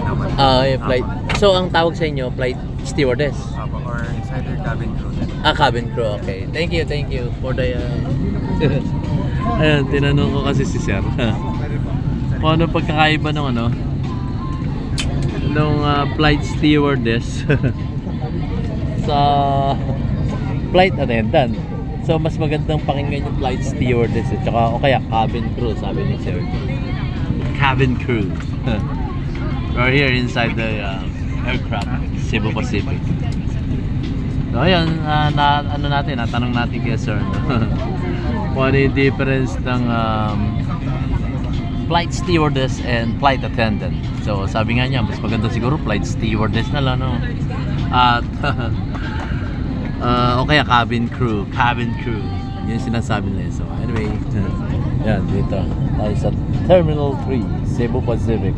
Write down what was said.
naman. Flight. So, ang tawag sa inyo, flight stewardess? Apo, or insider cabin crew din. Cabin crew. Okay. Thank you for the... Ayan, tinanong ko kasi si Sir. Kung ano pagkakaiba ng nung flight stewardess sa flight attendant. So, mas magandang pakinggan yung flight stewardess at saka o kaya cabin crew, sabi ni Sir. Cabin crew. We're here inside the aircraft, Cebu Pacific. So, ayan, natanong natin kay Sir. Kung ano yung difference ng flight stewardess and flight attendant. So, sabi nga niya, mas maganda siguro flight stewardess na lang, no? At o kaya cabin crew yun sinasabi nila. So anyway, yan dito tayo sa Terminal 3 Cebu Pacific.